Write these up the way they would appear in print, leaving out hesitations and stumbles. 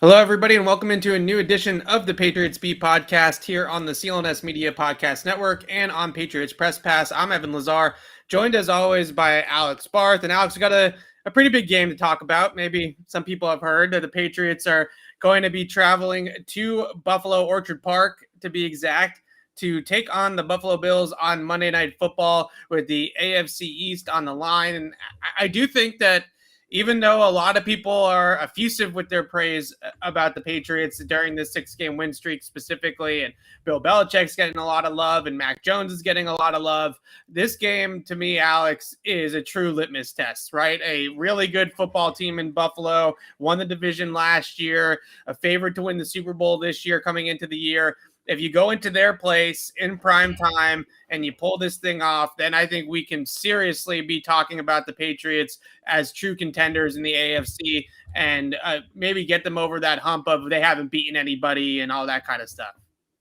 Hello, everybody, and welcome into a new edition of the Patriots Beat podcast here on the CLNS Media Podcast Network and on Patriots Press Pass. I'm Evan Lazar, joined as always by Alex Barth. And Alex, we got a pretty big game to talk about. Maybe some people have heard that the Patriots are going to be traveling to Buffalo Orchard Park, to be exact, to take on the Buffalo Bills on Monday Night Football with the AFC East on the line. And I do think that even though a lot of people are effusive with their praise about the Patriots during this 6-game win streak specifically, and Bill Belichick's getting a lot of love and Mac Jones is getting a lot of love, this game to me, Alex, is a true litmus test, right? A really good football team in Buffalo, won the division last year, a favorite to win the Super Bowl this year coming into the year. If you go into their place in prime time and you pull this thing off, then I think we can seriously be talking about the Patriots as true contenders in the AFC and maybe get them over that hump of they haven't beaten anybody and all that kind of stuff.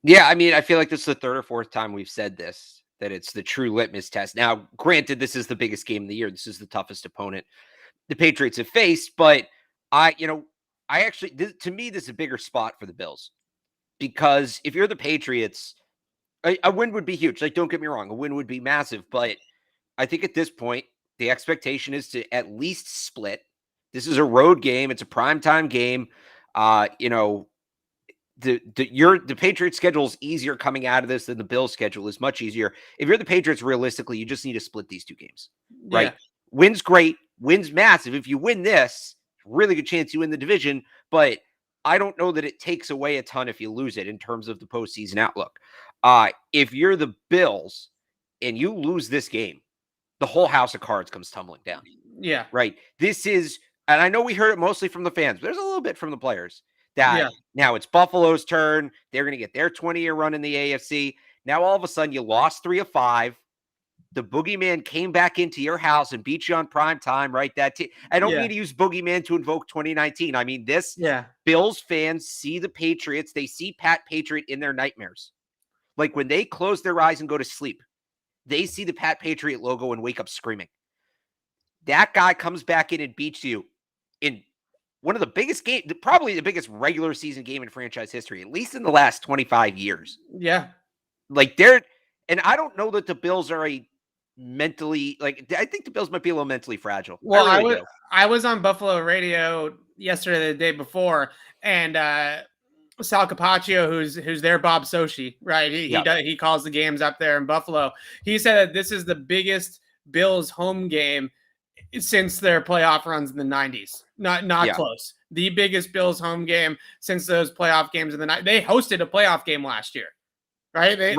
Yeah, I mean, I feel like this is the third or fourth time we've said this, that it's the true litmus test. Now, granted, this is the biggest game of the year. This is the toughest opponent the Patriots have faced, but to me, this is a bigger spot for the Bills. Because if you're the Patriots, a win would be huge. Like, don't get me wrong, a win would be massive. But I think at this point, the expectation is to at least split. This is a road game. It's a primetime game. The Patriots schedule is easier coming out of this than the Bills schedule is much easier. If you're the Patriots, realistically, you just need to split these two games, right? Yeah. Win's great. Win's massive. If you win this, really good chance you win the division. But I don't know that it takes away a ton if you lose it in terms of the postseason outlook. If you're the Bills and you lose this game, the whole house of cards comes tumbling down. Yeah. Right. This is, and I know we heard it mostly from the fans, but there's a little bit from the players that now it's Buffalo's turn. They're going to get their 20-year run in the AFC. Now, all of a sudden, you lost 3 of 5. The boogeyman came back into your house and beat you on prime time, right? I don't mean to use boogeyman to invoke 2019. I mean, Bills fans see the Patriots. They see Pat Patriot in their nightmares. Like when they close their eyes and go to sleep, they see the Pat Patriot logo and wake up screaming. That guy comes back in and beats you in one of the biggest games, probably the biggest regular season game in franchise history, at least in the last 25 years. Yeah. Like and I don't know that the Bills are mentally, I think the Bills might be a little mentally fragile. Well, I was on Buffalo radio yesterday, the day before, and Sal Capaccio, who's their Bob Sochi, right? He calls the games up there in Buffalo. He said that this is the biggest Bills home game since their playoff runs in the 90s. Not close. The biggest Bills home game since those playoff games in the 90s. They hosted a playoff game last year. Right? They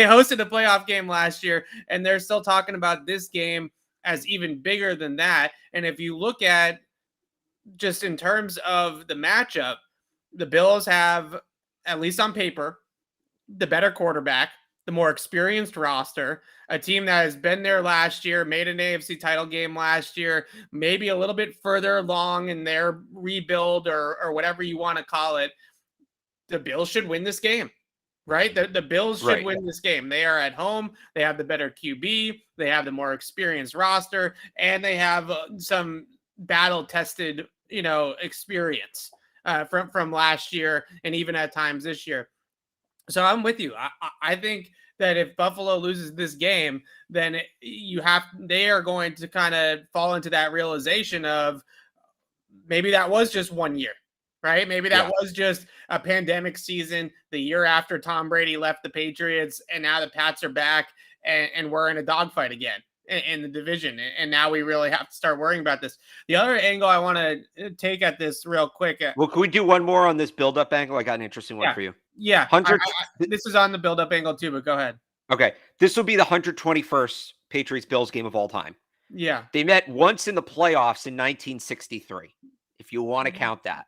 hosted a playoff game last year, and they're still talking about this game as even bigger than that. And if you look at just in terms of the matchup, the Bills have, at least on paper, the better quarterback, the more experienced roster, a team that has been there last year, made an AFC title game last year, maybe a little bit further along in their rebuild or whatever you want to call it. The Bills should win this game. Right? The Bills should win this game. They are at home. They have the better QB. They have the more experienced roster, and they have some battle-tested, experience from last year and even at times this year. So I'm with you. I think that if Buffalo loses this game, then they are going to kind of fall into that realization of maybe that was just 1 year. Right? Maybe that was just a pandemic season, the year after Tom Brady left the Patriots, and now the Pats are back and we're in a dogfight again in the division. And now we really have to start worrying about this. The other angle I want to take at this real quick. Well, can we do one more on this build-up angle? I got an interesting one for you. Yeah. This is on the build-up angle too, but go ahead. Okay. This will be the 121st Patriots-Bills game of all time. Yeah. They met once in the playoffs in 1963, if you want to count that.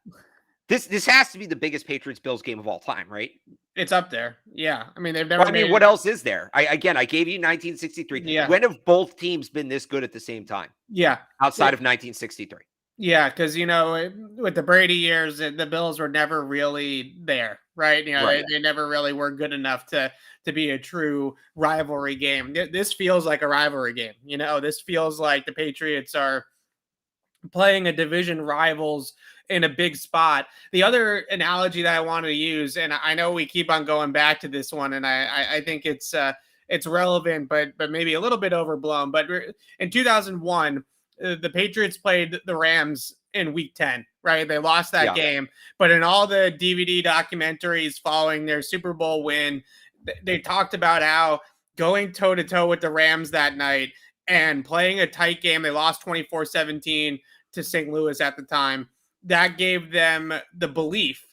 This has to be the biggest Patriots-Bills game of all time, right? It's up there. Yeah. I mean, they've never what else is there? I gave you 1963. Yeah. When have both teams been this good at the same time? Yeah. Outside of 1963. Yeah, because, with the Brady years, the Bills were never really there, right? They never really were good enough to be a true rivalry game. This feels like a rivalry game. This feels like the Patriots are playing a division rival's in a big spot. The other analogy that I wanted to use, and I know we keep on going back to this one, and I think it's relevant, but maybe a little bit overblown. But in 2001, the Patriots played the Rams in week 10, right? They lost that game, but in all the DVD documentaries following their Super Bowl win, they talked about how going toe to toe with the Rams that night and playing a tight game, they lost 24-17 to St. Louis at the time. That gave them the belief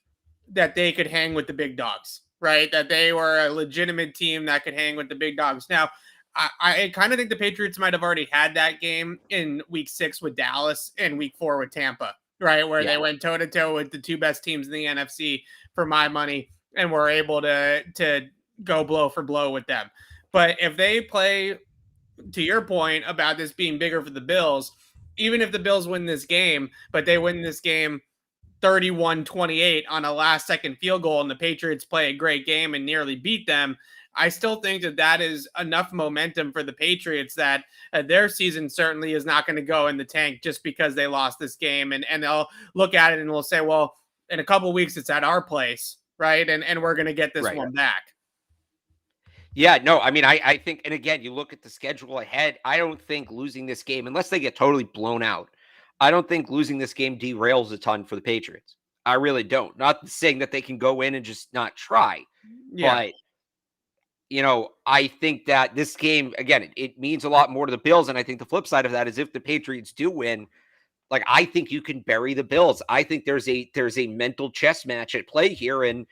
that they could hang with the big dogs, right? That they were a legitimate team that could hang with the big dogs. Now, I kind of think the Patriots might have already had that game in week 6 with Dallas and week 4 with Tampa, right? Where they went toe to toe with the two best teams in the NFC for my money and were able to go blow for blow with them. But if they play, to your point about this being bigger for the Bills, even if the Bills win this game, but they win this game 31-28 on a last second field goal and the Patriots play a great game and nearly beat them, I still think that is enough momentum for the Patriots that their season certainly is not going to go in the tank just because they lost this game. And they'll look at it and we'll say, well, in a couple of weeks, it's at our place, right? And we're going to get this one back. Yeah, no, I mean, I think, and again, you look at the schedule ahead, I don't think losing this game, unless they get totally blown out, I don't think losing this game derails a ton for the Patriots. I really don't. Not saying that they can go in and just not try, but I think that this game, again, it means a lot more to the Bills. And I think the flip side of that is if the Patriots do win, like, I think you can bury the Bills. I think there's a mental chess match at play here. And,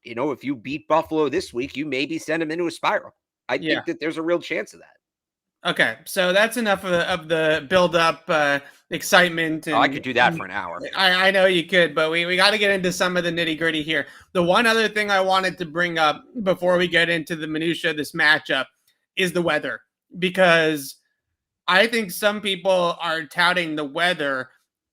if you beat Buffalo this week, you maybe send them into a spiral. I think that there's a real chance of that. Okay, so that's enough of the build-up excitement. And, I could do that for an hour. I know you could, but we got to get into some of the nitty-gritty here. The one other thing I wanted to bring up before we get into the minutia of this matchup is the weather, because I think some people are touting the weather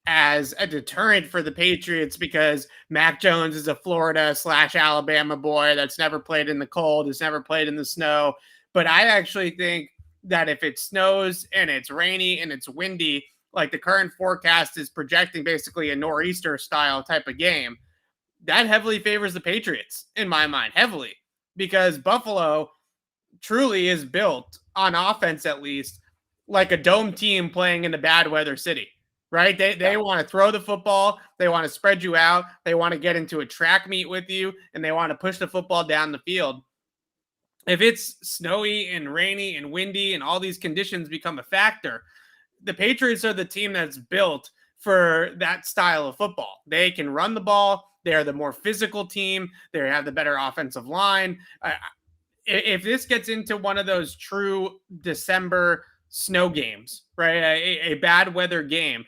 as a deterrent for the Patriots because Mac Jones is a Florida/Alabama boy that's never played in the cold, has never played in the snow. But I actually think that if it snows and it's rainy and it's windy, like the current forecast is projecting basically a nor'easter style type of game, that heavily favors the Patriots in my mind, heavily, because Buffalo truly is built on offense, at least, like a dome team playing in a bad weather city, right? They want to throw the football. They want to spread you out. They want to get into a track meet with you, and they want to push the football down the field. If it's snowy and rainy and windy and all these conditions become a factor, the Patriots are the team that's built for that style of football. They can run the ball. They are the more physical team. They have the better offensive line. If this gets into one of those true December snow games, right, a bad weather game,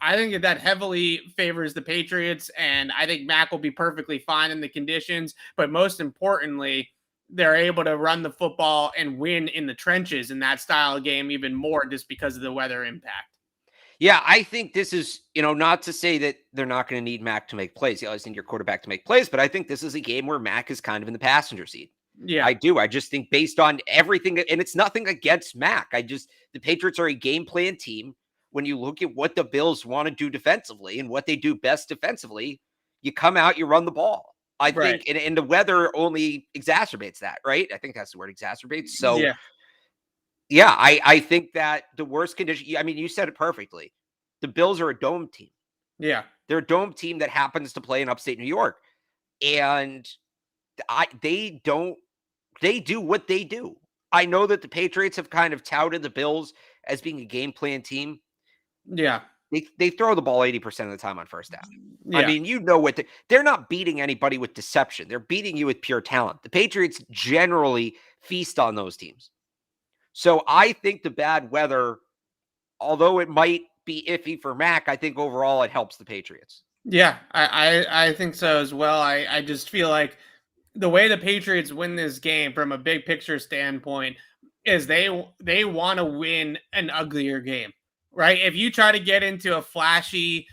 I think that heavily favors the Patriots, and I think Mac will be perfectly fine in the conditions. But most importantly, they're able to run the football and win in the trenches in that style of game even more just because of the weather impact. Yeah, I think this is, not to say that they're not going to need Mac to make plays. You always need your quarterback to make plays, but I think this is a game where Mac is kind of in the passenger seat. Yeah, I do. I just think based on everything, and it's nothing against Mac. The Patriots are a game plan team. When you look at what the Bills want to do defensively and what they do best defensively, you come out, you run the ball. I think, and the weather only exacerbates that, right? I think that's the word, exacerbates. So, yeah, I think that the worst condition, I mean, you said it perfectly. The Bills are a dome team. Yeah. They're a dome team that happens to play in upstate New York. And they do what they do. I know that the Patriots have kind of touted the Bills as being a game plan team. Yeah. They throw the ball 80% of the time on first down. Yeah. I mean, they're not beating anybody with deception. They're beating you with pure talent. The Patriots generally feast on those teams. So I think the bad weather, although it might be iffy for Mac, I think overall it helps the Patriots. Yeah, I think so as well. I just feel like the way the Patriots win this game from a big picture standpoint is they want to win an uglier game. Right? If you try to get into a flashy,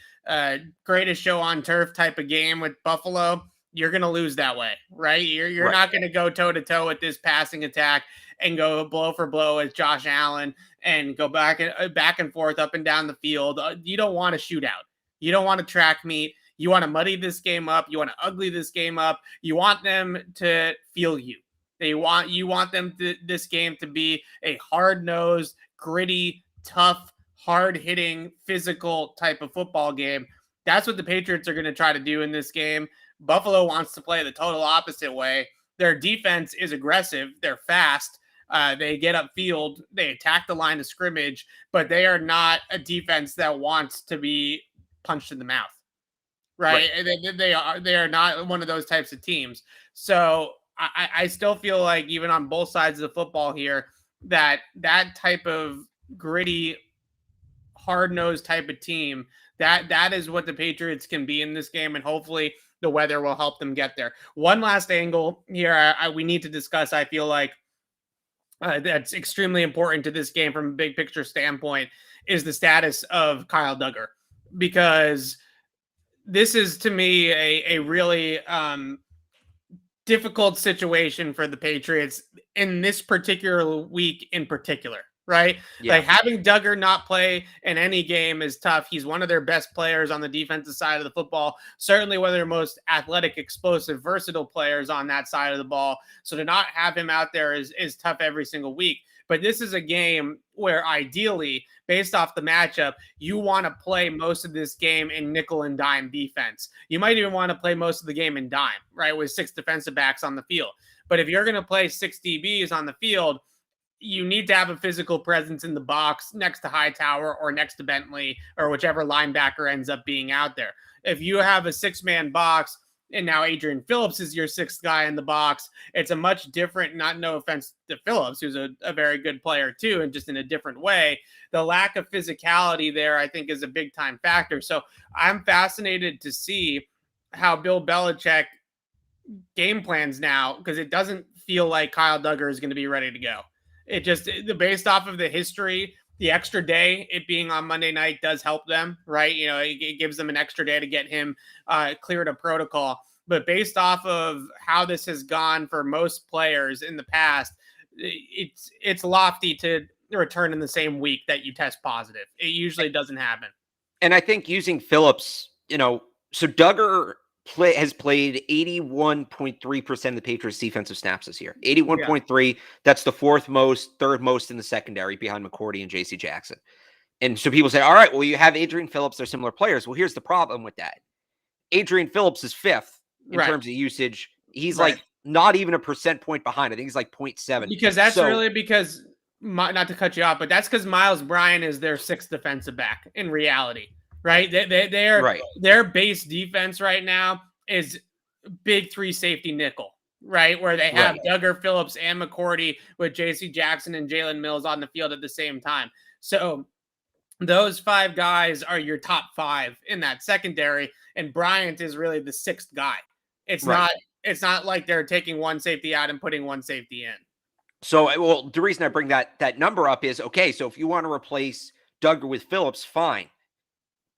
greatest show on turf type of game with Buffalo, you're going to lose that way, right? You're not going to go toe to toe with this passing attack and go blow for blow with Josh Allen and go back and forth up and down the field. You don't want a shootout. You don't want to track meet. You want to muddy this game up. You want to ugly this game up. You want them to feel you. You want them this game to be a hard-nosed, gritty, tough, hard-hitting, physical type of football game. That's what the Patriots are going to try to do in this game. Buffalo wants to play the total opposite way. Their defense is aggressive. They're fast. They get upfield. They attack the line of scrimmage, but they are not a defense that wants to be punched in the mouth. Right? They are not one of those types of teams. So I still feel like even on both sides of the football here, that type of gritty, hard-nosed type of team, that is what the Patriots can be in this game, and hopefully the weather will help them get there. One last angle here we need to discuss, I feel like, that's extremely important to this game from a big picture standpoint, is the status of Kyle Duggar, because this is, to me, a really difficult situation for the Patriots in this particular week in particular, right? Yeah. Like, having Duggar not play in any game is tough. He's one of their best players on the defensive side of the football, certainly one of their most athletic, explosive, versatile players on that side of the ball. So to not have him out there is tough every single week. But this is a game where, ideally, based off the matchup, you want to play most of this game in nickel and dime defense. You might even want to play most of the game in dime, right, with 6 defensive backs on the field. But if you're going to play 6 DBs on the field, you need to have a physical presence in the box next to Hightower or next to Bentley or whichever linebacker ends up being out there. If you have a 6-man box, and now Adrian Phillips is your 6th guy in the box, it's a much different, no offense to Phillips, who's a very good player too, and just in a different way. The lack of physicality there, I think, is a big time factor. So I'm fascinated to see how Bill Belichick game plans now, because it doesn't feel like Kyle Duggar is going to be ready to go. It just, based off of the history, the extra day, it being on Monday night, does help them, right? You know, it gives them an extra day to get him cleared of protocol. But based off of how this has gone for most players in the past, it's lofty to return in the same week that you test positive. It usually doesn't happen. And I think using Phillips, so Duggar has played 81.3% of the Patriots defensive snaps this year. 81.3. That's the 4th most, 3rd most in the secondary behind McCourty and JC Jackson. And so people say, all right, well, you have Adrian Phillips. They're similar players. Well, here's the problem with that. Adrian Phillips is 5th in terms of usage. He's like not even a percent point behind. I think he's like 0.7. Because that's really because, not to cut you off, but that's because Miles Bryant is their 6th defensive back in reality. Right? Their base defense right now is big 3 safety nickel, right? Where they have Duggar, Phillips, and McCourty with J.C. Jackson and Jalen Mills on the field at the same time. So those 5 guys are your top 5 in that secondary, and Bryant is really the 6th guy. It's not like they're taking one safety out and putting one safety in. So, well, the reason I bring that number up is, okay, so if you want to replace Duggar with Phillips, fine.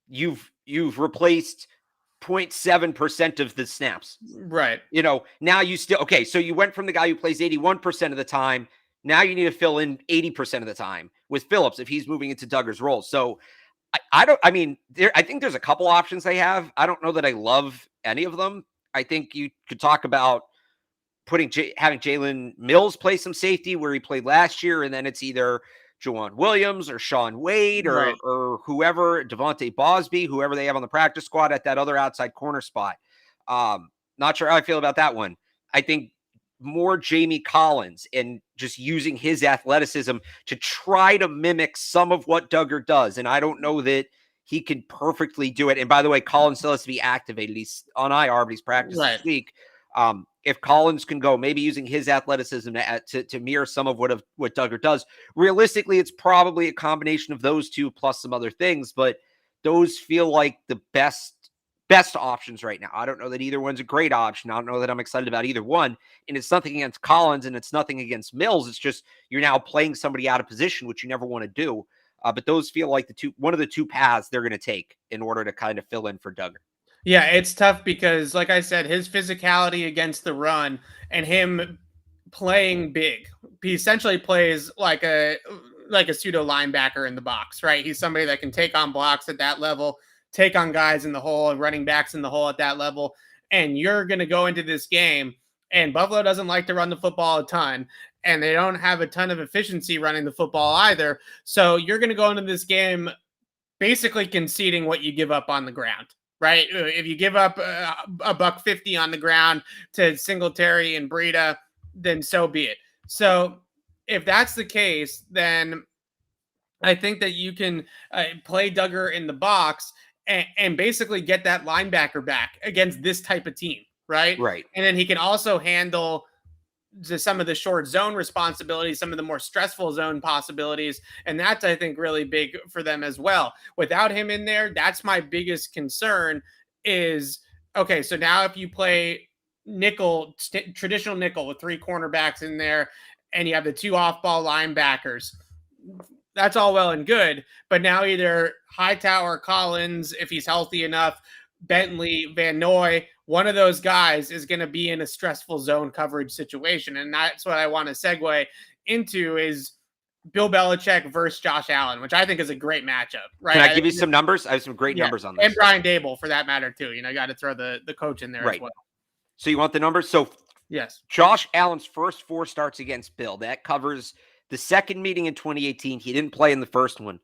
You've replaced 0.7% of the snaps. Right. Now you still, okay, so you went from the guy who plays 81% of the time. Now you need to fill in 80% of the time with Phillips if he's moving into Duggar's role. So I think there's a couple options they have. I don't know that I love any of them. I think you could talk about having Jalen Mills play some safety where he played last year, and then it's either Juwan Williams or Sean Wade or whoever, Devontae Bosby, whoever they have on the practice squad at that other outside corner spot. Not sure how I feel about that one. I think more Jamie Collins and just using his athleticism to try to mimic some of what Duggar does. And I don't know that he can perfectly do it. And by the way, Collins still has to be activated. He's on IR, but he's practiced this week. If Collins can go, maybe using his athleticism to mirror some of what Duggar does. Realistically, it's probably a combination of those two plus some other things, but those feel like the best options right now. I don't know that either one's a great option. I don't know that I'm excited about either one. And it's nothing against Collins and it's nothing against Mills. It's just you're now playing somebody out of position, which you never want to do. But those feel like one of the two paths they're going to take in order to kind of fill in for Duggar. Yeah, it's tough because, like I said, his physicality against the run and him playing big. He essentially plays like a pseudo linebacker in the box, right? He's somebody that can take on blocks at that level, take on guys in the hole and running backs in the hole at that level. And you're going to go into this game, and Buffalo doesn't like to run the football a ton, and they don't have a ton of efficiency running the football either. So you're going to go into this game basically conceding what you give up on the ground, right? If you give up a $150 on the ground to Singletary and Breida, then so be it. So if that's the case, then I think that you can play Duggar in the box and basically get that linebacker back against this type of team, right? Right. And then he can also handle some of the short zone responsibilities, some of the more stressful zone possibilities. And that's, I think, really big for them as well. Without him in there, that's my biggest concern is, okay, so now if you play nickel, traditional nickel with 3 cornerbacks in there, and you have the 2 off-ball linebackers, that's all well and good. But now either Hightower, Collins, if he's healthy enough, Bentley, Van Noy, one of those guys is going to be in a stressful zone coverage situation. And that's what I want to segue into is Bill Belichick versus Josh Allen, which I think is a great matchup, right? Can I give you some numbers? I have some great numbers on this. And Brian Dable for that matter too. You know, got to throw the coach in there as well. So you want the numbers? So yes, Josh Allen's first 4 starts against Bill. That covers the second meeting in 2018. He didn't play in the first one.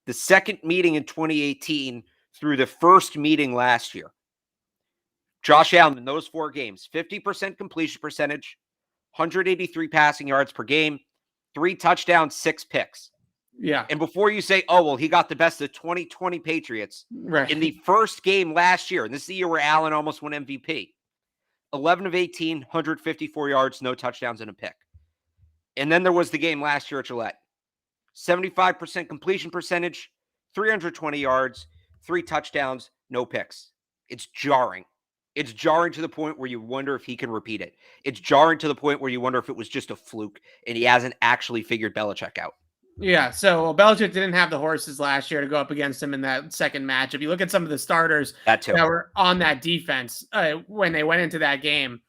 The second meeting in 2018 through the first meeting last year. Josh Allen in those 4 games, 50% completion percentage, 183 passing yards per game, 3 touchdowns, 6 picks. Yeah. And before you say, oh, well, he got the best of 2020 Patriots, right, in the first game last year, and this is the year where Allen almost won MVP, 11 of 18, 154 yards, no touchdowns, and a pick. And then there was the game last year at Gillette. 75% completion percentage, 320 yards, 3 touchdowns, no picks. It's jarring. It's jarring to the point where you wonder if he can repeat it. It's jarring to the point where you wonder if it was just a fluke and he hasn't actually figured Belichick out. Yeah, so Belichick didn't have the horses last year to go up against him in that second match. If you look at some of the starters that were on that defense when they went into that game,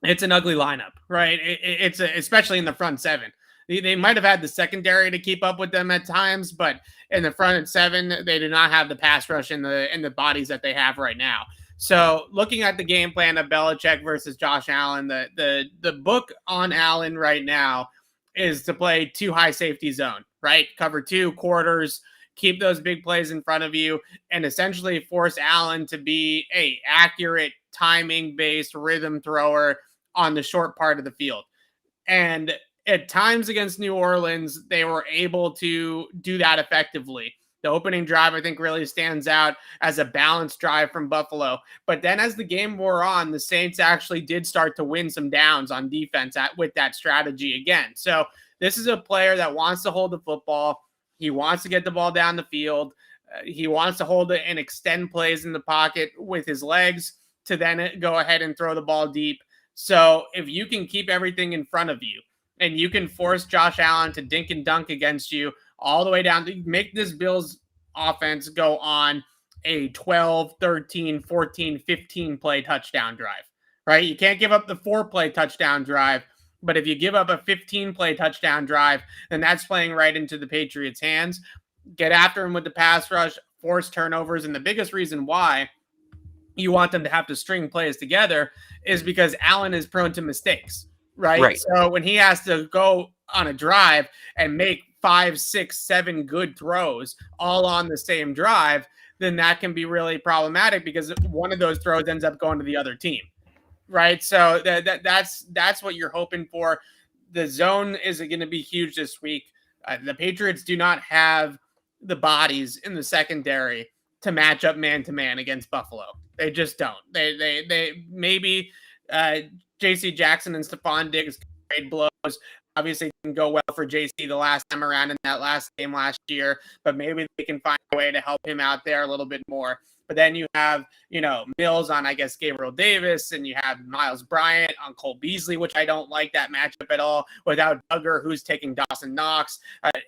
it's an ugly lineup, right? It's especially in the front 7. They might have had the secondary to keep up with them at times, but in the front 7, they do not have the pass rush in the bodies that they have right now. So looking at the game plan of Belichick versus Josh Allen, the book on Allen right now is to play 2 high safety zone, right? Cover 2 quarters, keep those big plays in front of you, and essentially force Allen to be a accurate timing-based rhythm thrower on the short part of the field. And at times against New Orleans, they were able to do that effectively. The opening drive, I think, really stands out as a balanced drive from Buffalo. But then as the game wore on, the Saints actually did start to win some downs on defense with that strategy again. So this is a player that wants to hold the football. He wants to get the ball down the field. He wants to hold it and extend plays in the pocket with his legs to then go ahead and throw the ball deep. So if you can keep everything in front of you and you can force Josh Allen to dink and dunk against you all the way down to make this Bills offense go on a 12, 13, 14, 15 play touchdown drive, right? You can't give up the 4-play touchdown drive, but if you give up a 15-play touchdown drive, then that's playing right into the Patriots' hands. Get after him with the pass rush, force turnovers, and the biggest reason why you want them to have to string plays together is because Allen is prone to mistakes, right? So when he has to go on a drive and make 5, 6, 7 good throws all on the same drive, then that can be really problematic because one of those throws ends up going to the other team, right? So that's what you're hoping for. The zone is going to be huge this week. The Patriots do not have the bodies in the secondary to match up man-to-man against Buffalo. They just don't. They maybe J.C. Jackson and Stephon Diggs trade blows. Obviously, didn't go well for JC the last time around in that last game last year, but maybe they can find a way to help him out there a little bit more. But then you have, Mills on, I guess, Gabriel Davis, and you have Miles Bryant on Cole Beasley, which I don't like that matchup at all, without Duggar, who's taking Dawson Knox.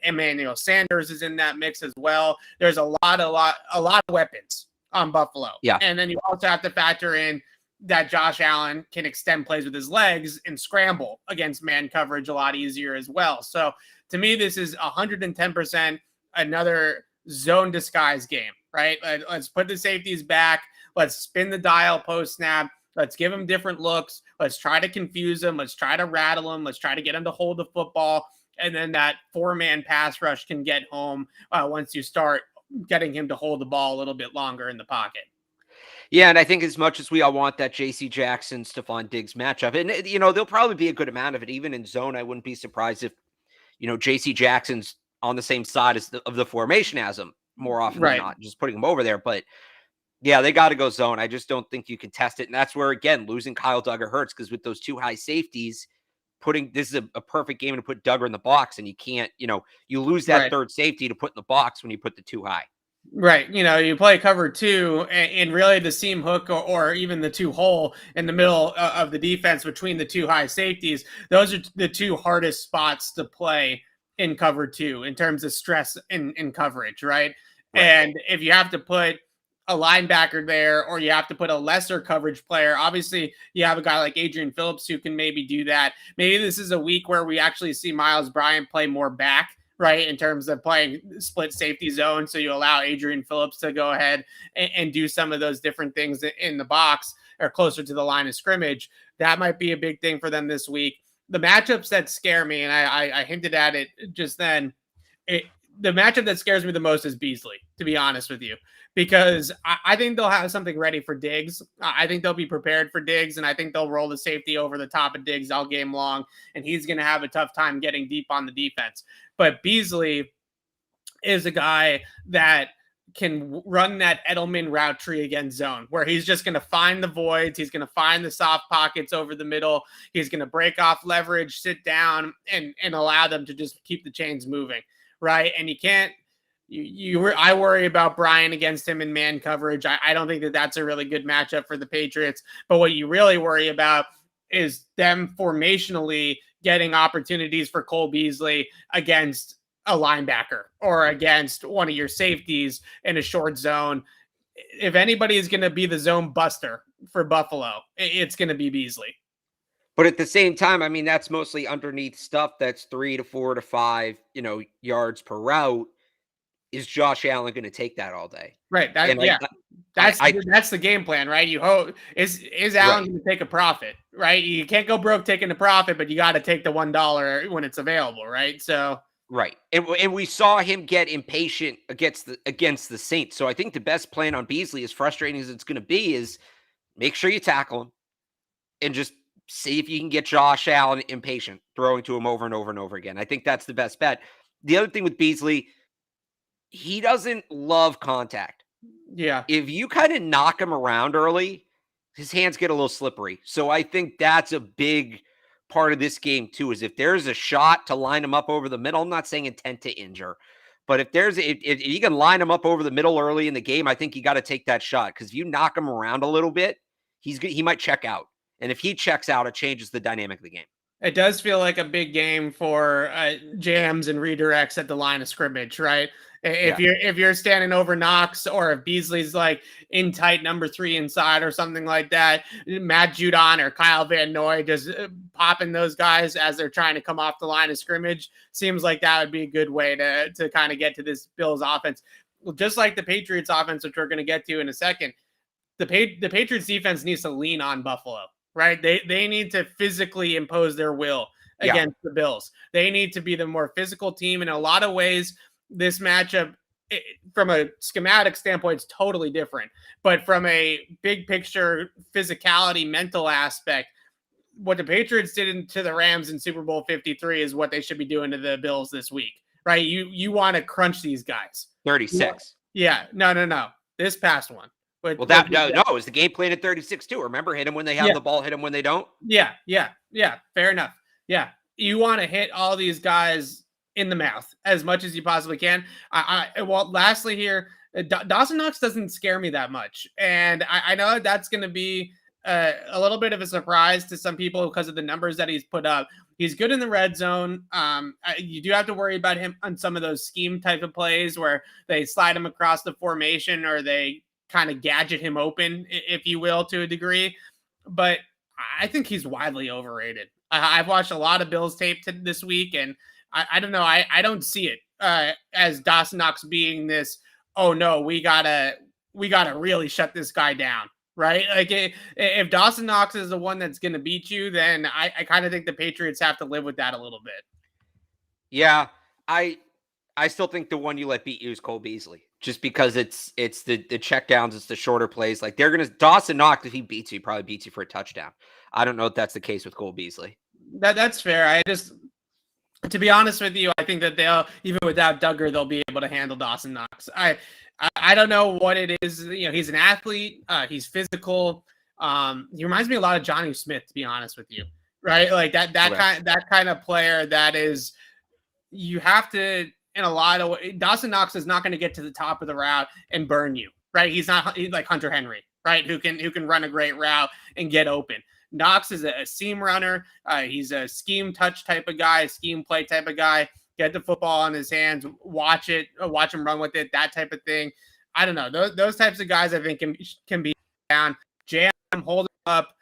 Emmanuel Sanders is in that mix as well. There's a lot of weapons on Buffalo. Yeah. And then you also have to factor in that Josh Allen can extend plays with his legs and scramble against man coverage a lot easier as well. So to me, this is 110% another zone disguise game, right? Let's put the safeties back. Let's spin the dial post snap. Let's give them different looks. Let's try to confuse them. Let's try to rattle them. Let's try to get them to hold the football. And then that 4-man pass rush can get home once you start getting him to hold the ball a little bit longer in the pocket. Yeah, and I think as much as we all want that J.C. Jackson, Stephon Diggs matchup, and, there'll probably be a good amount of it, even in zone. I wouldn't be surprised if, J.C. Jackson's on the same side of the formation as him more often than not, just putting him over there. But yeah, they got to go zone. I just don't think you can test it. And that's where, again, losing Kyle Duggar hurts, because with those two high safeties, this is a perfect game to put Duggar in the box, and you can't, you lose that third safety to put in the box when you put the two high. Right. You play cover 2 and really the seam hook or even the 2 hole in the middle of the defense between the 2 high safeties. Those are the 2 hardest spots to play in cover 2 in terms of stress in coverage. Right. And if you have to put a linebacker there, or you have to put a lesser coverage player, obviously you have a guy like Adrian Phillips who can maybe do that. Maybe this is a week where we actually see Miles Bryant play more back, right, in terms of playing split safety zone. So you allow Adrian Phillips to go ahead and do some of those different things in the box or closer to the line of scrimmage. That might be a big thing for them this week. The matchups that scare me, and I hinted at it just then, the matchup that scares me the most is Beasley, to be honest with you, because I think they'll have something ready for Diggs. I think they'll be prepared for Diggs, and I think they'll roll the safety over the top of Diggs all game long, and he's going to have a tough time getting deep on the defense. But Beasley is a guy that can run that Edelman route tree against zone, where he's just going to find the voids. He's going to find the soft pockets over the middle. He's going to break off leverage, sit down, and allow them to just keep the chains moving. Right. And you can't, I worry about Brian against him in man coverage. I don't think that that's a really good matchup for the Patriots. But what you really worry about is them formationally getting opportunities for Cole Beasley against a linebacker or against one of your safeties in a short zone. If anybody is going to be the zone buster for Buffalo, it's going to be Beasley. But at the same time, I mean, that's mostly underneath stuff that's 3 to 4 to 5, yards per route. Is Josh Allen going to take that all day? Right. That's the game plan, right? You hope is Allen going to take a profit, right? You can't go broke taking a profit, but you got to take the $1 when it's available, right? So right, and we saw him get impatient against the Saints. So I think the best plan on Beasley, as frustrating as it's going to be, is make sure you tackle him and just see if you can get Josh Allen impatient, throwing to him over and over and over again. I think that's the best bet. The other thing with Beasley, he doesn't love contact. Yeah. If you kind of knock him around early, his hands get a little slippery. So I think that's a big part of this game too, is if there's a shot to line him up over the middle, I'm not saying intent to injure, but if you can line him up over the middle early in the game, I think you got to take that shot, because if you knock him around a little bit, he might check out. And if he checks out, it changes the dynamic of the game. It does feel like a big game for jams and redirects at the line of scrimmage, right? If you're standing over Knox, or if Beasley's like in tight number 3 inside or something like that, Matt Judon or Kyle Van Noy just popping those guys as they're trying to come off the line of scrimmage, seems like that would be a good way to kind of get to this Bills offense. Well, just like the Patriots offense, which we're going to get to in a second, the Patriots defense needs to lean on Buffalo. Right. They need to physically impose their will against the Bills. They need to be the more physical team. In a lot of ways, this matchup, from a schematic standpoint, it's totally different. But from a big picture physicality, mental aspect, what the Patriots did to the Rams in Super Bowl 53 is what they should be doing to the Bills this week. Right. You want to crunch these guys. 36. Yeah. No. This past one. It was the game plan at 36 too. Remember, hit them when they have the ball, hit them when they don't. Yeah. Fair enough. Yeah. You want to hit all these guys in the mouth as much as you possibly can. Lastly here, Dawson Knox doesn't scare me that much. And I know that's going to be a little bit of a surprise to some people because of the numbers that he's put up. He's good in the red zone. You do have to worry about him on some of those scheme type of plays where they slide him across the formation, or they kind of gadget him open, if you will, to a degree. But I think he's widely overrated. I've watched a lot of Bills tape this week, and I don't know. I don't see it as Dawson Knox being this oh no, we gotta really shut this guy down. Right? Like if Dawson Knox is the one that's going to beat you, then I kind of think the Patriots have to live with that a little bit. Yeah, I still think the one you let beat you is Cole Beasley, just because it's the checkdowns, it's the shorter plays. Like Dawson Knox, if he beats you, he probably beats you for a touchdown. I don't know if that's the case with Cole Beasley. That's fair. To be honest with you, I think that they'll, even without Duggar, they'll be able to handle Dawson Knox. I don't know what it is. He's an athlete. He's physical. He reminds me a lot of Jonnu Smith, to be honest with you. Right? Like that kind of player that is, you have to, in a lot of ways, Dawson Knox is not going to get to the top of the route and burn you. Right? He's like Hunter Henry, right? Who can run a great route and get open. Knox is a seam runner. He's a scheme touch type of guy, scheme play type of guy. Get the football in his hands, watch him run with it, that type of thing. I don't know. Those types of guys I think can be down, jam him, hold him up,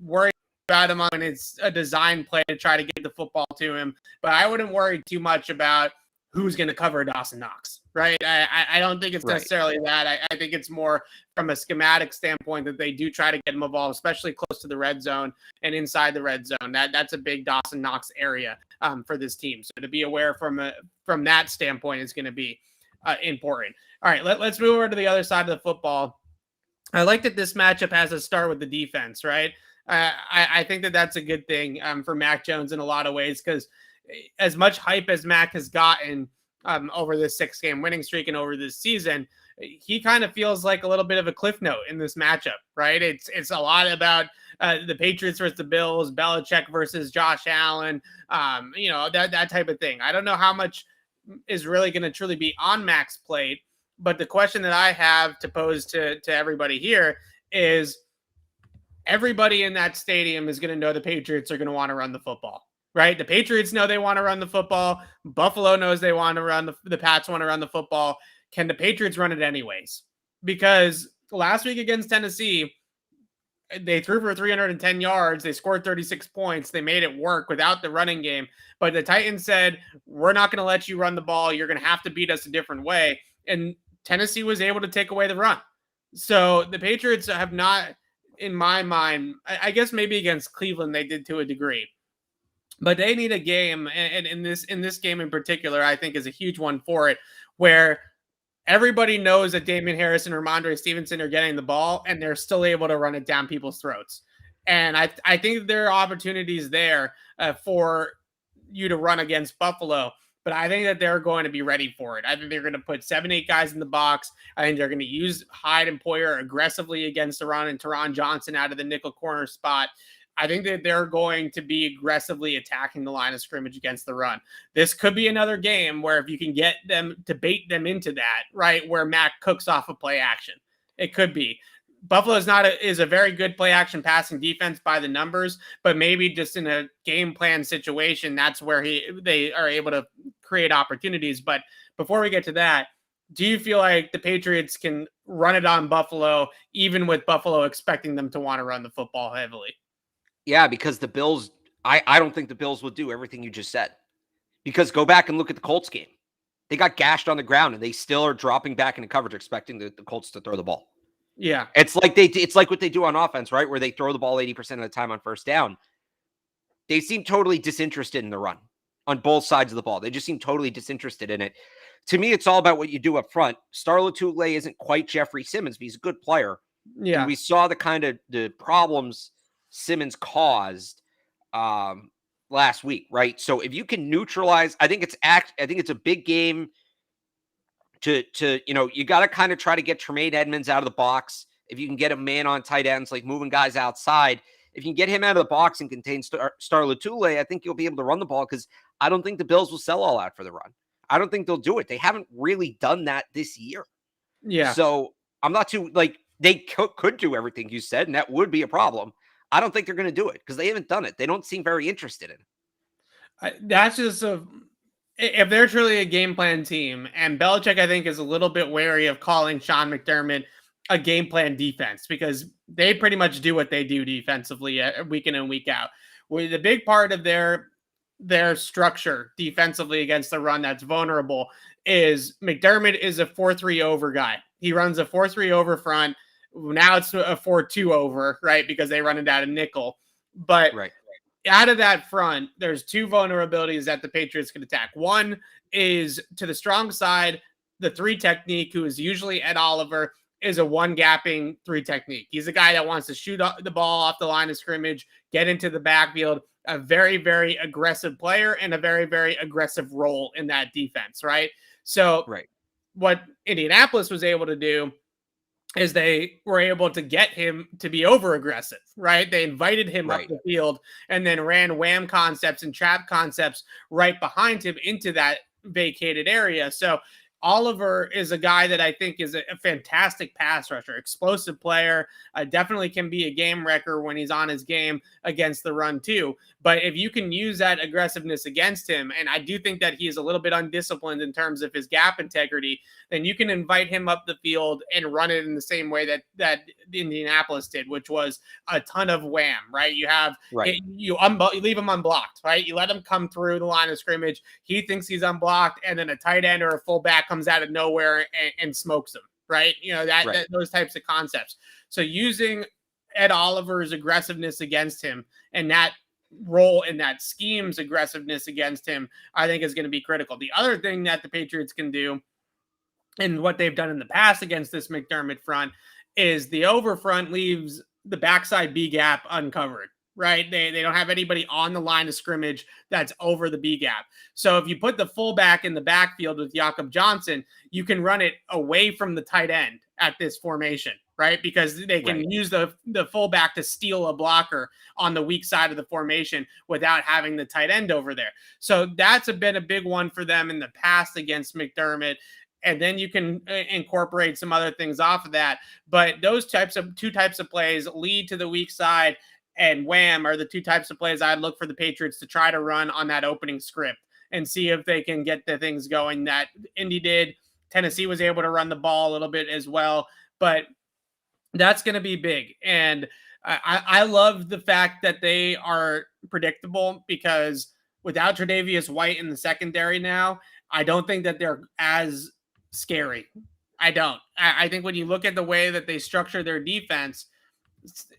worry about him when it's a design play to try to get the football to him. But I wouldn't worry too much about who's going to cover Dawson Knox, right? I don't think it's necessarily that. I think it's more from a schematic standpoint that they do try to get him involved, especially close to the red zone and inside the red zone. That's a big Dawson Knox area for this team. So to be aware from that standpoint is going to be important. All right, let's move over to the other side of the football. I like that this matchup has a start with the defense, right? I think that that's a good thing for Mac Jones in a lot of ways, because as much hype as Mac has gotten over this 6-game winning streak and over this season, he kind of feels like a little bit of a cliff note in this matchup, right? It's a lot about the Patriots versus the Bills, Belichick versus Josh Allen, that type of thing. I don't know how much is really going to truly be on Mac's plate, but the question that I have to pose to everybody here is, everybody in that stadium is going to know the Patriots are going to want to run the football. Right? The Patriots know they want to run the football. Buffalo knows they want to run the Pats want to run the football. Can the Patriots run it anyways? Because last week against Tennessee, they threw for 310 yards. They scored 36 points. They made it work without the running game. But the Titans said, we're not going to let you run the ball. You're going to have to beat us a different way. And Tennessee was able to take away the run. So the Patriots have not, in my mind, I guess maybe against Cleveland they did to a degree. But they need a game, and in this game in particular, I think is a huge one for it, where everybody knows that Damian Harris and Ramondre Stevenson are getting the ball, and they're still able to run it down people's throats. And I think there are opportunities there for you to run against Buffalo, but I think that they're going to be ready for it. I think they're going to put 7-8 guys in the box. I think they're going to use Hyde and Poyer aggressively against the run and Teron Johnson out of the nickel corner spot. I think that they're going to be aggressively attacking the line of scrimmage against the run. This could be another game where if you can get them to bait them into that, right, where Mac cooks off a play action, it could be. Buffalo is a very good play action passing defense by the numbers, but maybe just in a game plan situation, that's where they are able to create opportunities. But before we get to that, do you feel like the Patriots can run it on Buffalo, even with Buffalo expecting them to want to run the football heavily? Yeah, because the Bills, I don't think the Bills will do everything you just said. Because go back and look at the Colts game. They got gashed on the ground, and they still are dropping back into coverage, expecting the Colts to throw the ball. Yeah. It's like what they do on offense, right? Where they throw the ball 80% of the time on first down. They seem totally disinterested in the run on both sides of the ball. They just seem totally disinterested in it. To me, it's all about what you do up front. Star Lotulelei isn't quite Jeffrey Simmons, but he's a good player. Yeah. And we saw the kind of the problems Simmons caused last week, right? So if you can neutralize, I think it's a big game to you got to kind of try to get Tremaine Edmonds out of the box. If you can get a man on tight ends, like moving guys outside, if you can get him out of the box and contain Star Lotulelei, I think you'll be able to run the ball, because I don't think the Bills will sell all out for the run. I don't think they'll do it. They haven't really done that this year. Yeah. So I'm not too they could do everything you said, and that would be a problem. I don't think they're going to do it because they haven't done it. They don't seem very interested in it. That's just if they're truly a game plan team, and Belichick, I think, is a little bit wary of calling Sean McDermott a game plan defense, because they pretty much do what they do defensively week in and week out. The big part of their their structure defensively against the run that's vulnerable is McDermott is a 4-3 over guy. He runs a 4-3 over front. Now it's a 4-2 over, right? Because they run it out of nickel. But out of that front, there's two vulnerabilities that the Patriots can attack. One is to the strong side, the 3 technique, who is usually Ed Oliver, is a one gapping 3 technique. He's a guy that wants to shoot the ball off the line of scrimmage, get into the backfield, a very, very aggressive player and a very, very aggressive role in that defense, right? So what Indianapolis was able to do is they were able to get him to be over aggressive, right? They invited him up the field and then ran wham concepts and trap concepts right behind him into that vacated area. So Oliver is a guy that I think is a fantastic pass rusher, explosive player, definitely can be a game wrecker when he's on his game against the run too. But if you can use that aggressiveness against him, and I do think that he is a little bit undisciplined in terms of his gap integrity, then you can invite him up the field and run it in the same way that Indianapolis did, which was a ton of wham, right? You have, you leave him unblocked, right? You let him come through the line of scrimmage. He thinks he's unblocked, and then a tight end or a fullback comes out of nowhere and smokes him, right? You know, that those types of concepts. So using Ed Oliver's aggressiveness against him and that role in that scheme's aggressiveness against him, I think is going to be critical. The other thing that the Patriots can do, and what they've done in the past against this McDermott front, is the over front leaves the backside B gap uncovered, right? They don't have anybody on the line of scrimmage that's over the B gap. So if you put the fullback in the backfield with Jakob Johnson, you can run it away from the tight end at this formation, right? Because they can use the fullback to steal a blocker on the weak side of the formation without having the tight end over there. So that's been a big one for them in the past against McDermott. And then you can incorporate some other things off of that. But those two types of plays lead to the weak side, and wham are the 2 types of plays I'd look for the Patriots to try to run on that opening script and see if they can get the things going that Indy did. Tennessee was able to run the ball a little bit as well, but that's going to be big. And I love the fact that they are predictable, because without Tre'Davious White in the secondary now, I don't think that they're as scary. I don't. I think when you look at the way that they structure their defense,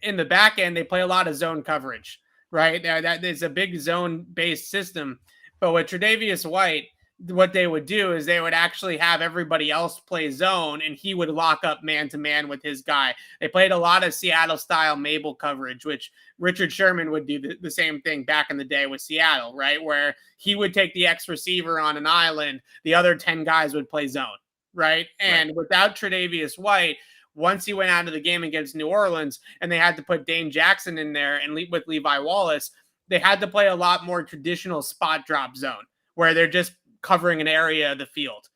in the back end, they play a lot of zone coverage, right? That is a big zone-based system. But with Tre'Davious White, what they would do is they would actually have everybody else play zone, and he would lock up man-to-man with his guy. They played a lot of Seattle-style Mabel coverage, which Richard Sherman would do the same thing back in the day with Seattle, right? Where he would take the X receiver on an island, the other 10 guys would play zone, right? And without Tre'Davious White, once he went out of the game against New Orleans and they had to put Dane Jackson in there and with Levi Wallace, they had to play a lot more traditional spot drop zone where they're just covering an area of the field.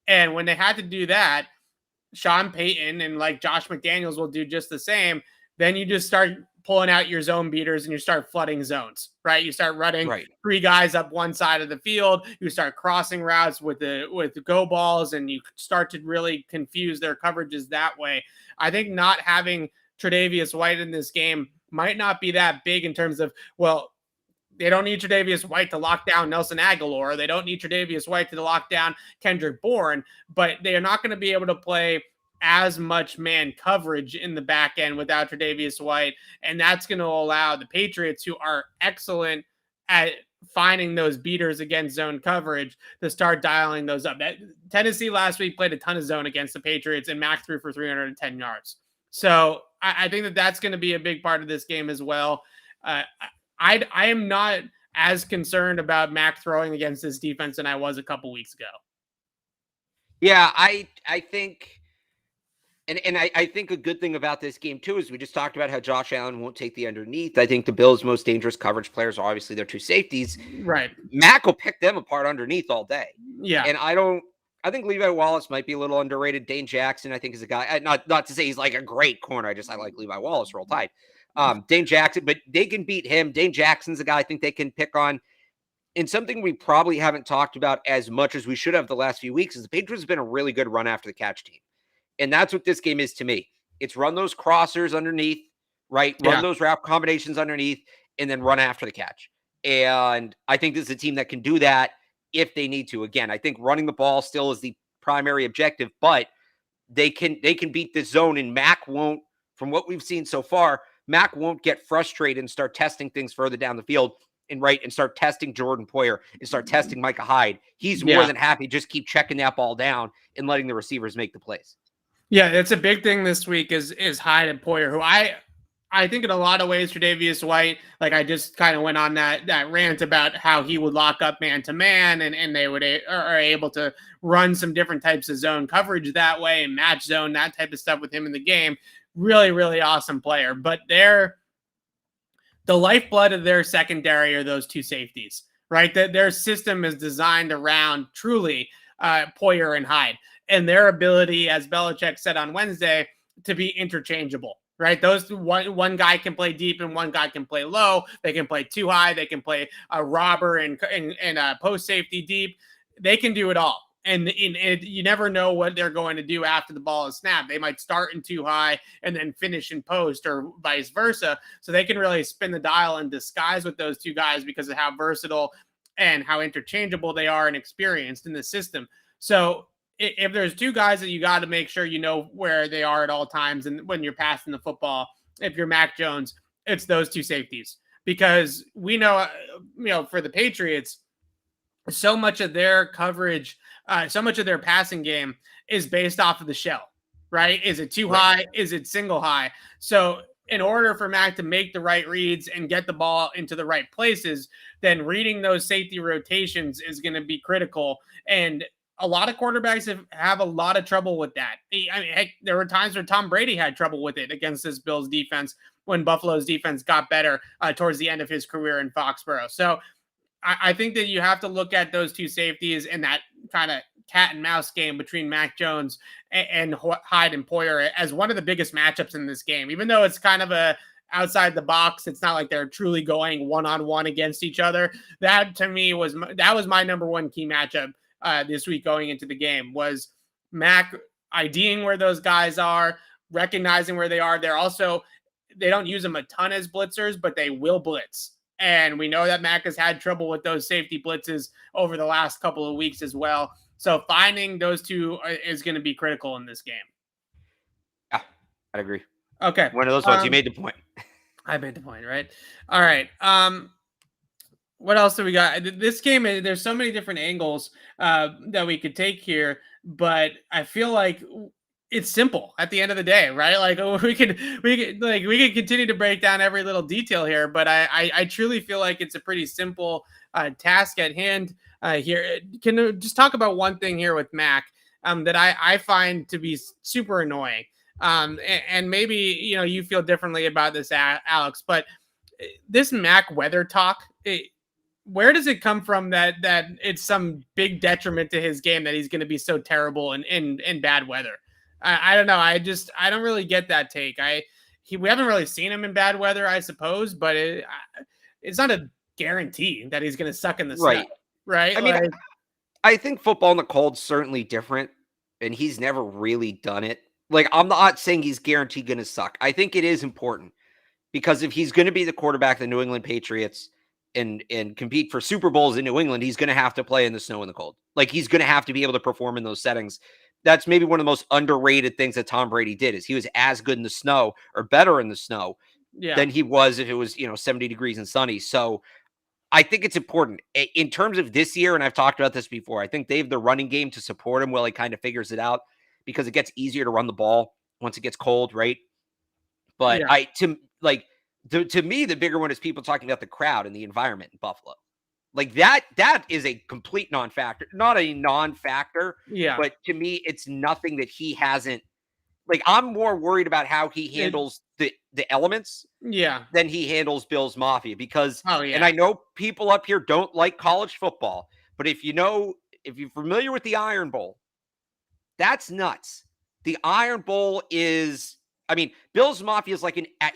And when they had to do that, Sean Payton and like Josh McDaniels will do just the same. Then you just start pulling out your zone beaters and you start flooding zones, right? You start running 3 guys up one side of the field. You start crossing routes with the go balls, and you start to really confuse their coverages that way. I think not having Tre'Davious White in this game might not be that big in terms of, well, they don't need Tre'Davious White to lock down Nelson Aguilar. They don't need Tre'Davious White to lock down Kendrick Bourne, but they are not going to be able to play as much man coverage in the back end without Tre'Davious White. And that's going to allow the Patriots, who are excellent at finding those beaters against zone coverage, to start dialing those up. Tennessee last week played a ton of zone against the Patriots, and Mac threw for 310 yards. So I think that that's going to be a big part of this game as well. I am not as concerned about Mac throwing against this defense than I was a couple weeks ago. Yeah, I think... And I think a good thing about this game, too, is we just talked about how Josh Allen won't take the underneath. I think the Bills' most dangerous coverage players are obviously their 2 safeties. Right. Mac will pick them apart underneath all day. Yeah. And I think Levi Wallace might be a little underrated. Dane Jackson, I think, is a guy, not to say he's like a great corner. I like Levi Wallace, roll tide. Dane Jackson, but they can beat him. Dane Jackson's a guy I think they can pick on. And something we probably haven't talked about as much as we should have the last few weeks is the Patriots have been a really good run after the catch team. And that's what this game is to me. It's run those crossers underneath, right? Run those route combinations underneath, and then run after the catch. And I think this is a team that can do that if they need to. Again, I think running the ball still is the primary objective, but they can beat this zone, and Mac won't, from what we've seen so far, Mac won't get frustrated and start testing things further down the field and start testing Jordan Poyer and start testing Micah Hyde. He's more than happy just keep checking that ball down and letting the receivers make the plays. Yeah, it's a big thing this week is Hyde and Poyer, who I think in a lot of ways Tre'Davious White, like I just kind of went on that rant about how he would lock up man to man, and they are able to run some different types of zone coverage that way and match zone, that type of stuff with him in the game. Really, really awesome player. But the lifeblood of their secondary are those two safeties, right? That their system is designed around truly Poyer and Hyde, and their ability, as Belichick said on Wednesday, to be interchangeable. Right, those one guy can play deep and one guy can play low. They can play too high. They can play a robber and post safety deep. They can do it all, and you never know what they're going to do after the ball is snapped. They might start in too high and then finish in post, or vice versa. So they can really spin the dial and disguise with those two guys because of how versatile and how interchangeable they are and experienced in the system. So if there's two guys that you got to make sure you know where they are at all times, and when you're passing the football, if you're Mac Jones, it's those two safeties, because we know, for the Patriots, so much of their coverage, so much of their passing game is based off of the shell, right? Is it too high? Is it single high? So in order for Mac to make the right reads and get the ball into the right places, then reading those safety rotations is going to be critical. And a lot of quarterbacks have a lot of trouble with that. I mean, heck, there were times where Tom Brady had trouble with it against this Bills defense when Buffalo's defense got better towards the end of his career in Foxborough. So I think that you have to look at those two safeties and that kind of cat and mouse game between Mac Jones and Hyde and Poyer as one of the biggest matchups in this game. Even though it's kind of a outside the box, it's not like they're truly going one-on-one against each other. That to me was my number one key matchup this week going into the game, was Mac IDing where those guys are, recognizing where they are. They don't use them a ton as blitzers, but they will blitz. And we know that Mac has had trouble with those safety blitzes over the last couple of weeks as well. So finding those two is going to be critical in this game. Yeah, I'd agree. Okay. One of those ones. You made the point. I made the point, right? All right. What else do we got? This game, there's so many different angles that we could take here, but I feel like it's simple at the end of the day, right? Like we could continue to break down every little detail here, but I truly feel like it's a pretty simple task at hand here. Can you just talk about one thing here with Mac that I find to be super annoying? And maybe you feel differently about this, Alex, but this Mac weather talk. Where does it come from that it's some big detriment to his game that he's going to be so terrible in bad weather? I don't know. I don't really get that take. We haven't really seen him in bad weather, I suppose, but it's not a guarantee that he's going to suck in the snow, right? I mean, I think football in the cold's certainly different, and he's never really done it. Like, I'm not saying he's guaranteed going to suck. I think it is important, because if he's going to be the quarterback of the New England Patriots and compete for Super Bowls in New England, he's going to have to play in the snow and the cold. Like, he's going to have to be able to perform in those settings. That's maybe one of the most underrated things that Tom Brady did, is he was as good in the snow or better in the snow than he was if it was, 70 degrees and sunny. So I think it's important in terms of this year. And I've talked about this before. I think they have the running game to support him while he kind of figures it out, because it gets easier to run the ball once it gets cold. Right. But to me, the bigger one is people talking about the crowd and the environment in Buffalo. Like that is a complete non-factor, not a non-factor. Yeah. But to me, it's nothing that he hasn't. Like, I'm more worried about how he handles the elements than he handles Bills Mafia, because, and I know people up here don't like college football, but if you're familiar with the Iron Bowl, that's nuts. The Iron Bowl is, Bills Mafia is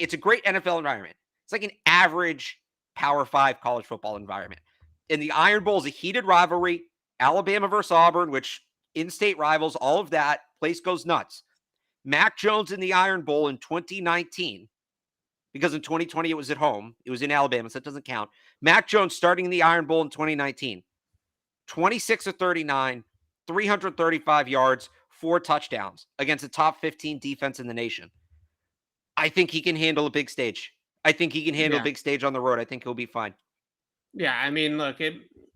it's a great NFL environment. It's like an average Power 5 college football environment. And the Iron Bowl is a heated rivalry. Alabama versus Auburn, which in-state rivals, all of that, place goes nuts. Mac Jones in the Iron Bowl in 2019 because in 2020 it was at home. It was in Alabama, so it doesn't count. Mac Jones starting in the Iron Bowl in 2019, 26 of 39, 335 yards, 4 touchdowns against a top 15 defense in the nation. I think he can handle a big stage. I think he can handle a big stage on the road. I think he'll be fine. Yeah, I mean, look,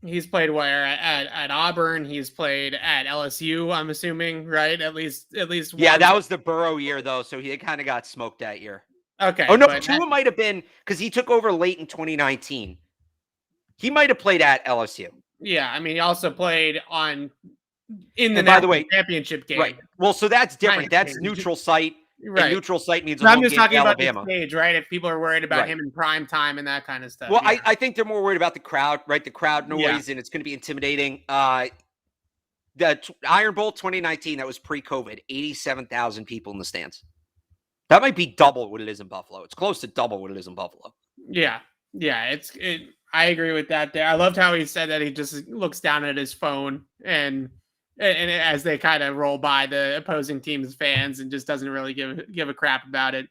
he's played where at Auburn. He's played at LSU. I'm assuming, right? At least. Yeah, that was the Burrow year though, so he kind of got smoked that year. Okay. Oh no, Tua might have been because he took over late in 2019. He might have played at LSU. Yeah, I mean, he also played in the national championship game. Right. Well, so that's different. That's neutral site. Right. And neutral site means I'm just talking about the stage, right? If people are worried about him in prime time and that kind of stuff. Well, I think they're more worried about the crowd, right? The crowd noise, and it's going to be intimidating. The Iron Bowl 2019, that was pre-COVID, 87,000 people in the stands. That might be double what it is in Buffalo. It's close to double what it is in Buffalo. Yeah. I agree with that there. I loved how he said that he just looks down at his phone and as they kind of roll by the opposing team's fans and just doesn't really give a crap about it.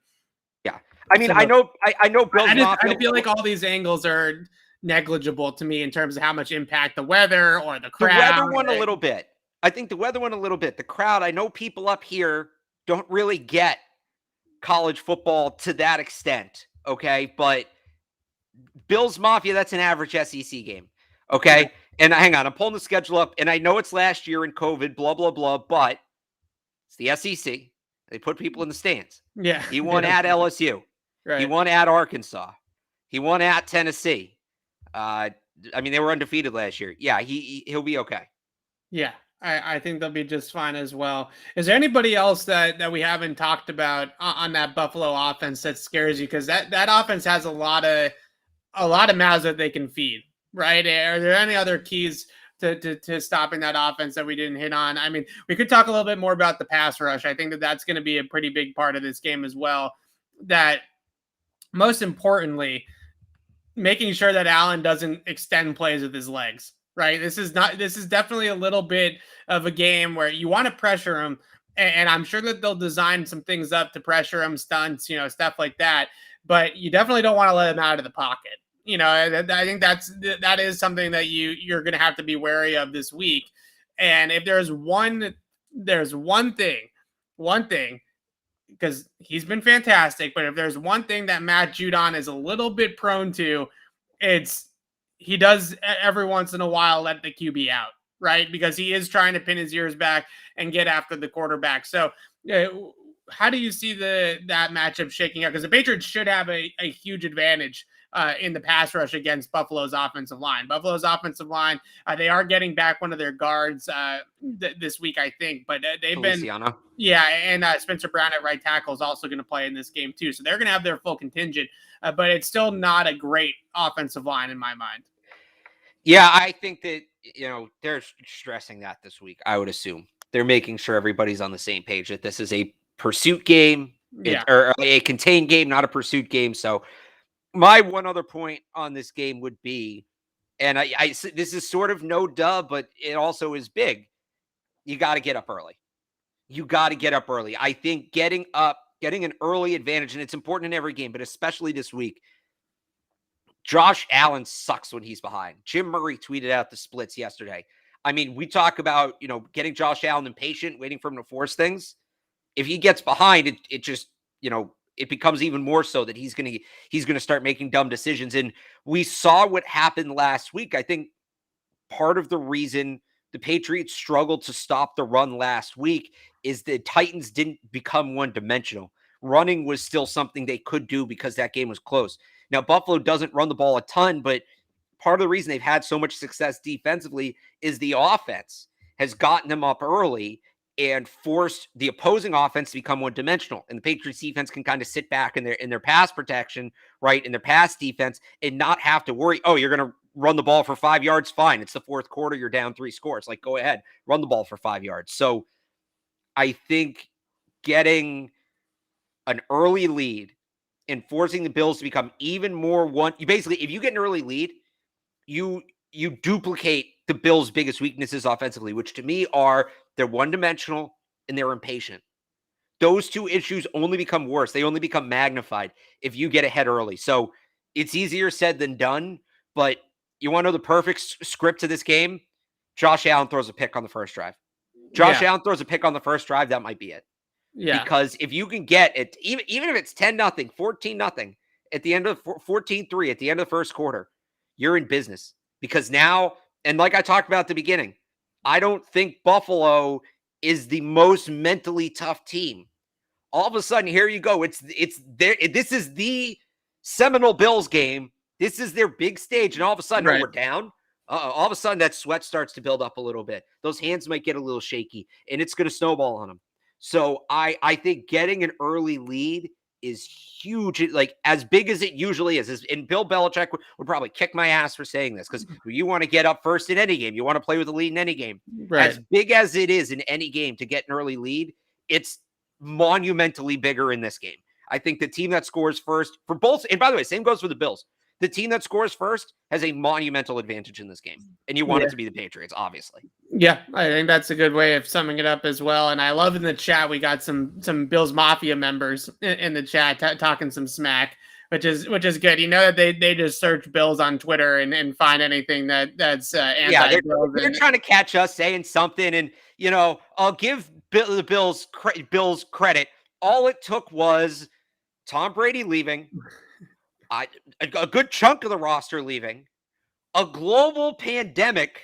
Yeah. I mean, I know Bill's I feel like all these angles are negligible to me in terms of how much impact the weather or the crowd. The weather won a little bit. I think the weather won a little bit. The crowd, I know people up here don't really get college football to that extent, okay? But Bills Mafia, that's an average SEC game, okay? Yeah. And hang on, I'm pulling the schedule up, and I know it's last year in COVID, blah, blah, blah, but it's the SEC. They put people in the stands. Yeah. He won at LSU. Right. He won at Arkansas. He won at Tennessee. I mean, they were undefeated last year. Yeah, he'll be okay. Yeah, I think they'll be just fine as well. Is there anybody else that we haven't talked about on that Buffalo offense that scares you? Because that offense has a lot of mouths that they can feed, right? Are there any other keys to stopping that offense that we didn't hit on? I mean, we could talk a little bit more about the pass rush. I think that's going to be a pretty big part of this game as well. That most importantly, making sure that Allen doesn't extend plays with his legs, right? This is definitely a little bit of a game where you want to pressure him. And I'm sure that they'll design some things up to pressure him, stunts, stuff like that. But you definitely don't want to let him out of the pocket. I think that is something that you're going to have to be wary of this week. And if there's one thing, because he's been fantastic, but if there's one thing that Matt Judon is a little bit prone to, it's he does every once in a while let the QB out, right? Because he is trying to pin his ears back and get after the quarterback. So how do you see that matchup shaking out? Because the Patriots should have a huge advantage in the pass rush against Buffalo's offensive line. Buffalo's offensive line, they are getting back one of their guards this week, I think, but they've Feliciano. And Spencer Brown at right tackle is also going to play in this game too. So they're going to have their full contingent, but it's still not a great offensive line in my mind. Yeah, I think that, they're stressing that this week. I would assume they're making sure everybody's on the same page that this is a pursuit game or a contained game, not a pursuit game. So my one other point on this game would be, and I this is sort of no duh, but it also is big. You got to get up early. I think getting an early advantage, and it's important in every game, but especially this week. Josh Allen sucks when he's behind. Jim Murray tweeted out the splits yesterday. I mean, we talk about, getting Josh Allen impatient, waiting for him to force things. If he gets behind, it just, it becomes even more so that he's going to start making dumb decisions. And we saw what happened last week. I think part of the reason the Patriots struggled to stop the run last week is the Titans didn't become one-dimensional. Running was still something they could do because that game was close. Now, Buffalo doesn't run the ball a ton, but part of the reason they've had so much success defensively is the offense has gotten them up early and forced the opposing offense to become one-dimensional. And the Patriots defense can kind of sit back in their pass protection, right, in their pass defense and not have to worry, oh, you're going to run the ball for 5 yards? Fine. It's the fourth quarter. You're down 3 scores. Like, go ahead. Run the ball for 5 yards. So I think getting an early lead and forcing the Bills to become even more if you get an early lead, you duplicate the Bills' biggest weaknesses offensively, which to me are they're one-dimensional and they're impatient. those two issues only become worse. They only become magnified if you get ahead early. So it's easier said than done, but you want to know the perfect script to this game? Josh Allen throws a pick on the first drive. Josh Allen throws a pick on the first drive, that might be it. Yeah. Because if you can get it, even if it's 10-0, 14-0 at the end of 14-3 at the end of the first quarter, you're in business. Because now, and like I talked about at the beginning, I don't think Buffalo is the most mentally tough team. All of a sudden, here you go. It's there. This is the Seminole Bills game. This is their big stage, and all of a sudden, we're down. All of a sudden, that sweat starts to build up a little bit. Those hands might get a little shaky, and it's going to snowball on them. So I think getting an early lead is huge. Like as big as it usually is. And Bill Belichick would probably kick my ass for saying this because you want to get up first in any game. You want to play with a lead in any game. Right. As big as it is in any game to get an early lead, it's monumentally bigger in this game. I think the team that scores first for both, and by the way, same goes for the Bills. The team that scores first has a monumental advantage in this game. And you want it to be the Patriots, obviously. Yeah, I think that's a good way of summing it up as well. And I love in the chat, we got some Bills Mafia members in the chat talking some smack, which is good. You know that they just search Bills on Twitter and find anything that's anti-Bills. They're trying to catch us saying something. And, I'll give the Bills credit. All it took was Tom Brady leaving, a good chunk of the roster leaving, a global pandemic,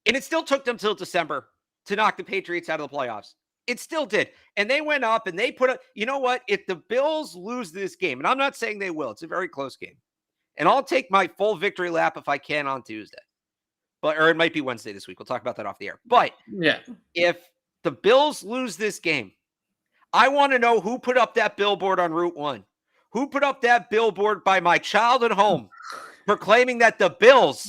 and it still took them till December to knock the Patriots out of the playoffs. It still did. And they went up and they put up, you know what? If the Bills lose this game, and I'm not saying they will, it's a very close game. And I'll take my full victory lap if I can on Tuesday. Or it might be Wednesday this week. We'll talk about that off the air. But if the Bills lose this game, I want to know who put up that billboard on Route 1. Who put up that billboard by my childhood home proclaiming that the Bills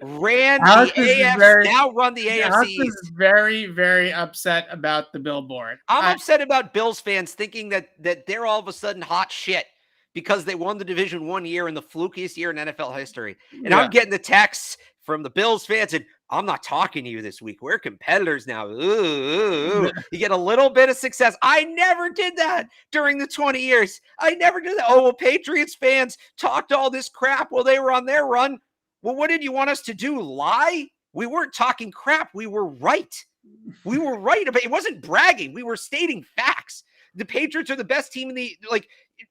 ran run the AFC Alex is very, very upset about the billboard. I'm upset about Bills fans thinking that they're all of a sudden hot shit because they won the division 1 year in the flukiest year in NFL history. And I'm getting the texts from the Bills fans, and I'm not talking to you this week. We're competitors now. Ooh. You get a little bit of success. I never did that during the 20 years. I never did that. Oh, well, Patriots fans talked all this crap while they were on their run. Well, what did you want us to do? Lie? We weren't talking crap. We were right. We were right. It wasn't bragging. We were stating facts. The Patriots are the best team in the,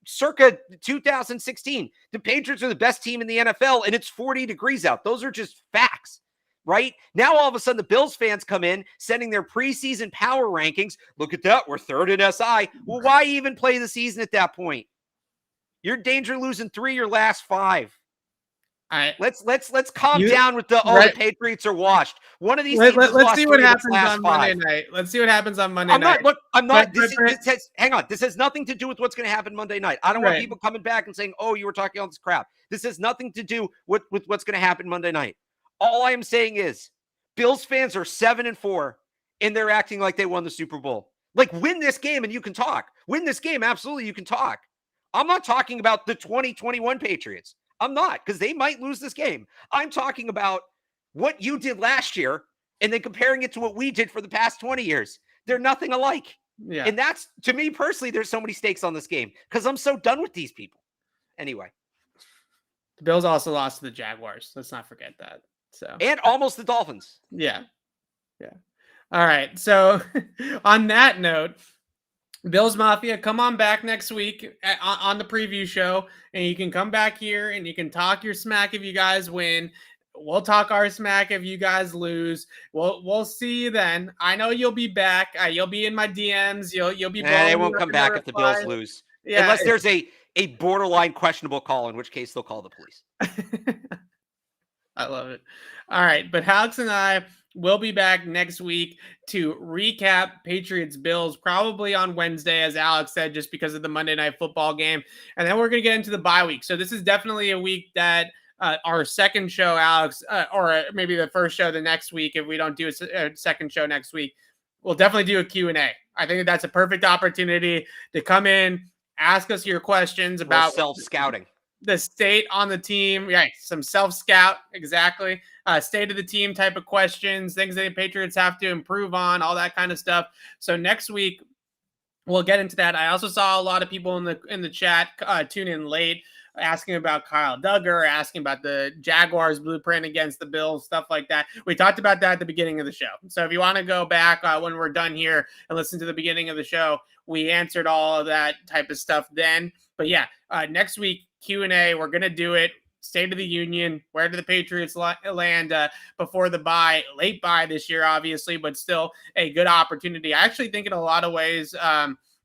circa 2016. The Patriots are the best team in the NFL, and it's 40 degrees out. Those are just facts, right? Now, all of a sudden, the Bills fans come in, sending their preseason power rankings. Look at that. We're third in SI. Well, why even play the season at that point? You're in danger of losing 3 of your last 5. Let's calm down with the Patriots are washed. One of these teams let's see what happens on Monday night. Let's see what happens on Monday night. Hang on. This has nothing to do with what's going to happen Monday night. I don't want people coming back and saying, "Oh, you were talking all this crap." This has nothing to do with what's going to happen Monday night. All I am saying is, Bills fans are 7-4, and they're acting like they won the Super Bowl. Win this game and you can talk. Win this game, absolutely, you can talk. I'm not talking about the 2021 Patriots. I'm not, because they might lose this game. I'm talking about what you did last year and then comparing it to what we did for the past 20 years. They're nothing alike. Yeah. And that's, to me personally, there's so many stakes on this game because I'm so done with these people. Anyway. The Bills also lost to the Jaguars. Let's not forget that. And almost the Dolphins. Yeah. All right. So on that note, Bills Mafia, come on back next week on the preview show, and you can come back here and you can talk your smack if you guys win. We'll talk our smack if you guys lose. We'll see you then. I know you'll be back. You'll be in my DMs. You'll be. They won't come back if the Bills lose, unless there's a borderline questionable call, in which case they'll call the police. I love it. All right, but Alex and I will be back next week to recap Patriots Bills, probably on Wednesday, as Alex said, just because of the Monday Night Football game. And then we're going to get into the bye week. So this is definitely a week that our second show, Alex, or maybe the first show the next week, if we don't do a second show next week, we'll definitely do a Q&A. I think that's a perfect opportunity to come in, ask us your questions about self-scouting. The state on the team. Yeah, some self-scout, exactly. State of the team type of questions, things that the Patriots have to improve on, all that kind of stuff. So next week, we'll get into that. I also saw a lot of people in the chat tune in late, asking about Kyle Duggar, asking about the Jaguars blueprint against the Bills, stuff like that. We talked about that at the beginning of the show. So if you want to go back when we're done here and listen to the beginning of the show, we answered all of that type of stuff then. But yeah, next week, Q&A, we're going to do it. State of the Union, where do the Patriots land before the bye, late bye this year, obviously, but still a good opportunity. I actually think in a lot of ways,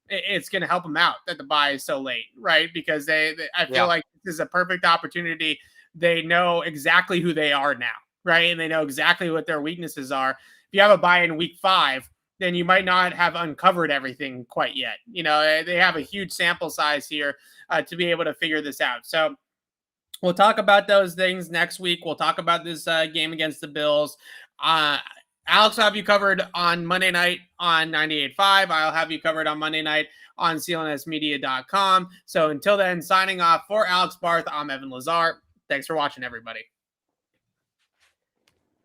it's going to help them out that the bye is so late, right? Because I feel like this is a perfect opportunity. They know exactly who they are now, right? And they know exactly what their weaknesses are. If you have a bye in week 5, then you might not have uncovered everything quite yet. They have a huge sample size here to be able to figure this out. So we'll talk about those things next week. We'll talk about this game against the Bills. Alex will have you covered on Monday night on 98.5. I'll have you covered on Monday night on CLNSmedia.com. So until then, signing off for Alex Barth, I'm Evan Lazar. Thanks for watching, everybody.